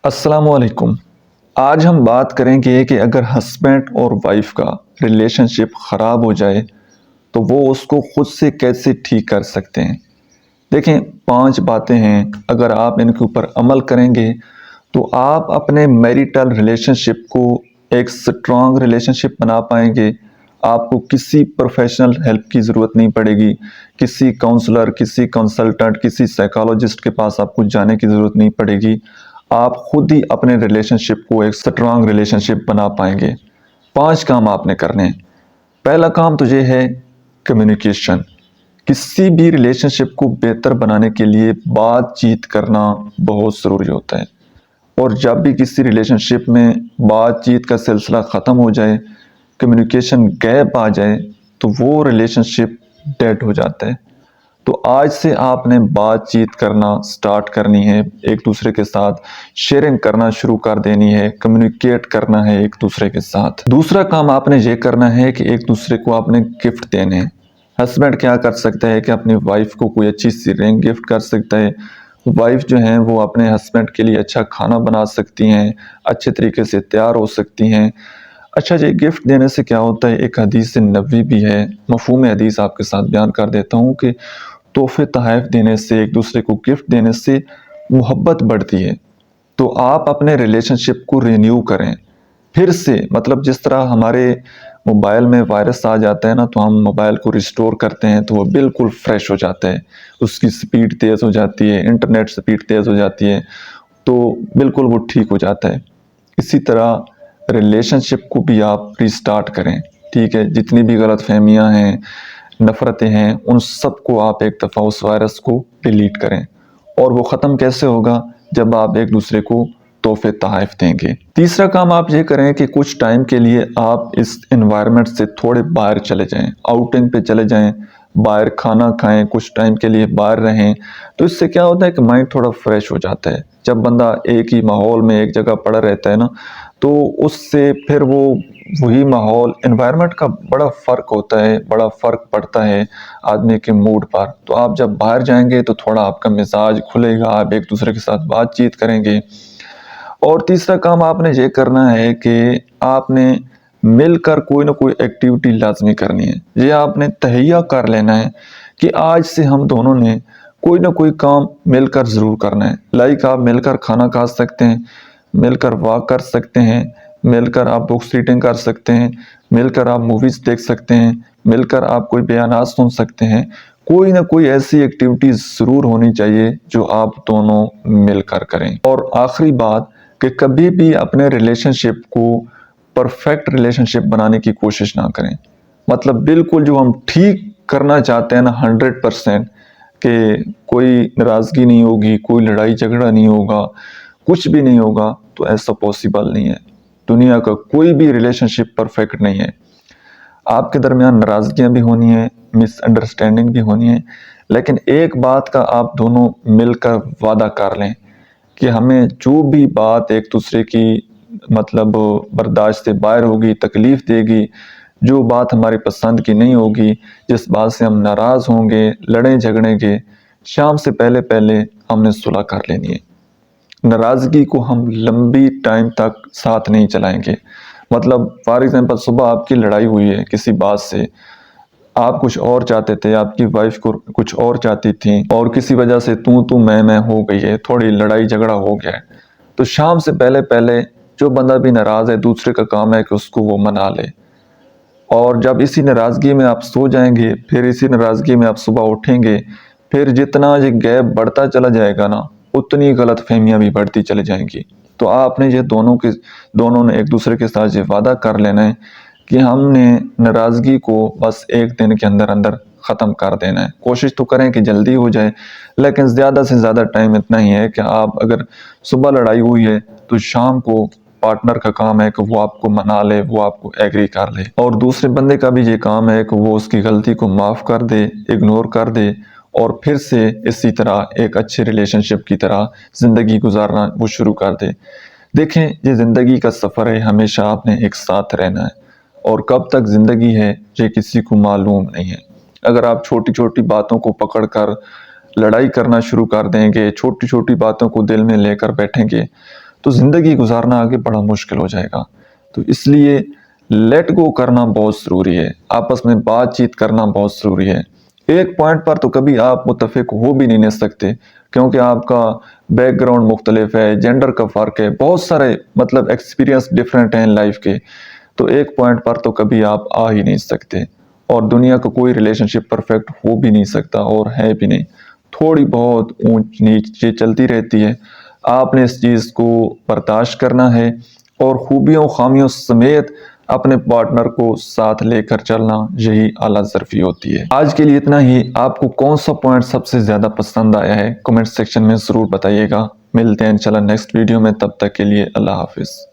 السلام علیکم۔ آج ہم بات کریں گے کہ اگر ہسبینڈ اور وائف کا ریلیشن شپ خراب ہو جائے تو وہ اس کو خود سے کیسے ٹھیک کر سکتے ہیں۔ دیکھیں، 5 باتیں ہیں، اگر آپ ان کے اوپر عمل کریں گے تو آپ اپنے میریٹل ریلیشن شپ کو ایک سٹرانگ ریلیشن شپ بنا پائیں گے۔ آپ کو کسی پروفیشنل ہیلپ کی ضرورت نہیں پڑے گی، کسی کاؤنسلر، کسی کنسلٹنٹ، کسی سائیکالوجسٹ کے پاس آپ کو جانے کی ضرورت نہیں پڑے گی۔ آپ خود ہی اپنے ریلیشن شپ کو ایک سٹرانگ ریلیشن شپ بنا پائیں گے۔ 5 کام آپ نے کرنے ہیں۔ پہلا کام تو یہ ہے کمیونیکیشن۔ کسی بھی ریلیشن شپ کو بہتر بنانے کے لیے بات چیت کرنا بہت ضروری ہوتا ہے، اور جب بھی کسی ریلیشن شپ میں بات چیت کا سلسلہ ختم ہو جائے، کمیونیکیشن گیپ آ جائے، تو وہ ریلیشن شپ ڈیڈ ہو جاتا ہے۔ تو آج سے آپ نے بات چیت کرنا سٹارٹ کرنی ہے، ایک دوسرے کے ساتھ شیئرنگ کرنا شروع کر دینی ہے، کمیونیکیٹ کرنا ہے ایک دوسرے کے ساتھ۔ دوسرا کام آپ نے یہ کرنا ہے کہ ایک دوسرے کو آپ نے گفٹ دینے ہیں۔ ہسبینڈ کیا کر سکتا ہے کہ اپنی وائف کو کوئی اچھی سی رنگ گفٹ کر سکتا ہے۔ وائف جو ہیں وہ اپنے ہسبینڈ کے لیے اچھا کھانا بنا سکتی ہیں، اچھے طریقے سے تیار ہو سکتی ہیں۔ اچھا جی، گفٹ دینے سے کیا ہوتا ہے، ایک حدیث نبوی بھی ہے، مفہوم حدیث آپ کے ساتھ بیان کر دیتا ہوں کہ تحفے تحائف دینے سے، ایک دوسرے کو گفٹ دینے سے محبت بڑھتی ہے۔ تو آپ اپنے ریلیشن شپ کو رینیو کریں پھر سے، مطلب جس طرح ہمارے موبائل میں وائرس آ جاتا ہے نا، تو ہم موبائل کو ریسٹور کرتے ہیں تو وہ بالکل فریش ہو جاتا ہے، اس کی سپیڈ تیز ہو جاتی ہے، انٹرنیٹ سپیڈ تیز ہو جاتی ہے، تو بالکل وہ ٹھیک ہو جاتا ہے۔ اسی طرح ریلیشن شپ کو بھی آپ ریسٹارٹ کریں، ٹھیک ہے؟ جتنی بھی غلط فہمیاں ہیں، نفرتیں ہیں، ان سب کو آپ ایک دفعہ اس وائرس کو ڈیلیٹ کریں۔ اور وہ ختم کیسے ہوگا؟ جب آپ ایک دوسرے کو تحفے تحائف دیں گے۔ تیسرا کام آپ یہ کریں کہ کچھ ٹائم کے لیے آپ اس انوائرمنٹ سے تھوڑے باہر چلے جائیں، آؤٹنگ پہ چلے جائیں، باہر کھانا کھائیں، کچھ ٹائم کے لیے باہر رہیں۔ تو اس سے کیا ہوتا ہے کہ مائنڈ تھوڑا فریش ہو جاتا ہے۔ جب بندہ ایک ہی ماحول میں ایک جگہ پڑا رہتا ہے نا، تو اس سے پھر وہی ماحول، انوائرمنٹ کا بڑا فرق ہوتا ہے، بڑا فرق پڑتا ہے آدمی کے موڈ پر۔ تو آپ جب باہر جائیں گے تو تھوڑا آپ کا مزاج کھلے گا، آپ ایک دوسرے کے ساتھ بات چیت کریں گے۔ اور تیسرا کام آپ نے یہ کرنا ہے کہ آپ نے مل کر کوئی نہ کوئی ایکٹیویٹی لازمی کرنی ہے۔ یہ آپ نے تہیہ کر لینا ہے کہ آج سے ہم دونوں نے کوئی نہ کوئی کام مل کر ضرور کرنا ہے۔ لائک آپ مل کر کھانا کھا سکتے ہیں، مل کر واک کر سکتے ہیں، مل کر آپ بکس ریڈنگ کر سکتے ہیں، مل کر آپ موویز دیکھ سکتے ہیں، مل کر آپ کوئی بیانات سن سکتے ہیں۔ کوئی نہ کوئی ایسی ایکٹیویٹیز ضرور ہونی چاہیے جو آپ دونوں مل کر کریں۔ اور آخری بات کہ کبھی بھی اپنے ریلیشن شپ کو پرفیکٹ ریلیشن شپ بنانے کی کوشش نہ کریں۔ مطلب بالکل جو ہم ٹھیک کرنا چاہتے ہیں نا 100%، کہ کوئی ناراضگی نہیں ہوگی، کوئی لڑائی جھگڑا نہیں ہوگا، کچھ بھی نہیں ہوگا، تو ایسا پاسبل نہیں ہے۔ دنیا کا کوئی بھی ریلیشن شپ پرفیکٹ نہیں ہے۔ آپ کے درمیان ناراضگیاں بھی ہونی ہیں، مس انڈرسٹینڈنگ بھی ہونی ہے، لیکن ایک بات کا آپ دونوں مل کر وعدہ کر لیں کہ ہمیں جو بھی بات ایک دوسرے کی مطلب برداشت سے باہر ہوگی، تکلیف دے گی، جو بات ہماری پسند کی نہیں ہوگی، جس بات سے ہم ناراض ہوں گے، لڑیں جھگڑیں گے، شام سے پہلے پہلے ہم نے صلح کر لینی ہے۔ ناراضگی کو ہم لمبی ٹائم تک ساتھ نہیں چلائیں گے۔ مطلب فار ایگزامپل صبح آپ کی لڑائی ہوئی ہے کسی بات سے، آپ کچھ اور چاہتے تھے، آپ کی وائف کو کچھ اور چاہتی تھی، اور کسی وجہ سے تو میں ہو گئی ہے، تھوڑی لڑائی جھگڑا ہو گیا ہے، تو شام سے پہلے پہلے جو بندہ بھی ناراض ہے، دوسرے کا کام ہے کہ اس کو وہ منا لے۔ اور جب اسی ناراضگی میں آپ سو جائیں گے، پھر اسی ناراضگی میں آپ صبح اٹھیں گے، پھر جتنا یہ گیپ بڑھتا چلا جائے گا نا، اتنی غلط فہمیاں بھی بڑھتی چلی جائیں گی۔ تو آپ نے یہ دونوں نے ایک دوسرے کے ساتھ یہ وعدہ کر لینا ہے کہ ہم نے ناراضگی کو بس ایک دن کے اندر اندر ختم کر دینا ہے۔ کوشش تو کریں کہ جلدی ہو جائے، لیکن زیادہ سے زیادہ ٹائم اتنا ہی ہے کہ آپ اگر صبح لڑائی ہوئی ہے تو شام کو پارٹنر کا کام ہے کہ وہ آپ کو منا لے، وہ آپ کو ایگری کر لے، اور دوسرے بندے کا بھی یہ کام ہے کہ وہ اس کی غلطی کو معاف کر دے، اگنور کر دے، اور پھر سے اسی طرح ایک اچھے ریلیشن شپ کی طرح زندگی گزارنا وہ شروع کر دے۔ دیکھیں، یہ زندگی کا سفر ہے، ہمیشہ آپ نے ایک ساتھ رہنا ہے، اور کب تک زندگی ہے یہ کسی کو معلوم نہیں ہے۔ اگر آپ چھوٹی چھوٹی باتوں کو پکڑ کر لڑائی کرنا شروع کر دیں گے، چھوٹی چھوٹی باتوں کو دل میں لے کر بیٹھیں گے، تو زندگی گزارنا آگے بڑا مشکل ہو جائے گا۔ تو اس لیے لیٹ گو کرنا بہت ضروری ہے، آپس میں بات چیت کرنا بہت ضروری ہے۔ ایک پوائنٹ پر تو کبھی آپ متفق ہو بھی نہیں سکتے، کیونکہ آپ کا بیک گراؤنڈ مختلف ہے، جینڈر کا فرق ہے، بہت سارے ایکسپیرینس ڈیفرنٹ ہیں لائف کے، تو ایک پوائنٹ پر تو کبھی آپ آ ہی نہیں سکتے۔ اور دنیا کا کوئی ریلیشن شپ پرفیکٹ ہو بھی نہیں سکتا اور ہے بھی نہیں، تھوڑی بہت اونچ نیچ یہ چلتی رہتی ہے۔ آپ نے اس چیز کو برداشت کرنا ہے اور خوبیوں خامیوں سمیت اپنے پارٹنر کو ساتھ لے کر چلنا، یہی اعلیٰ ظرفی ہوتی ہے۔ آج کے لیے اتنا ہی۔ آپ کو کون سا پوائنٹ سب سے زیادہ پسند آیا ہے کمنٹ سیکشن میں ضرور بتائیے گا۔ ملتے ہیں انشاءاللہ نیکسٹ ویڈیو میں، تب تک کے لیے اللہ حافظ۔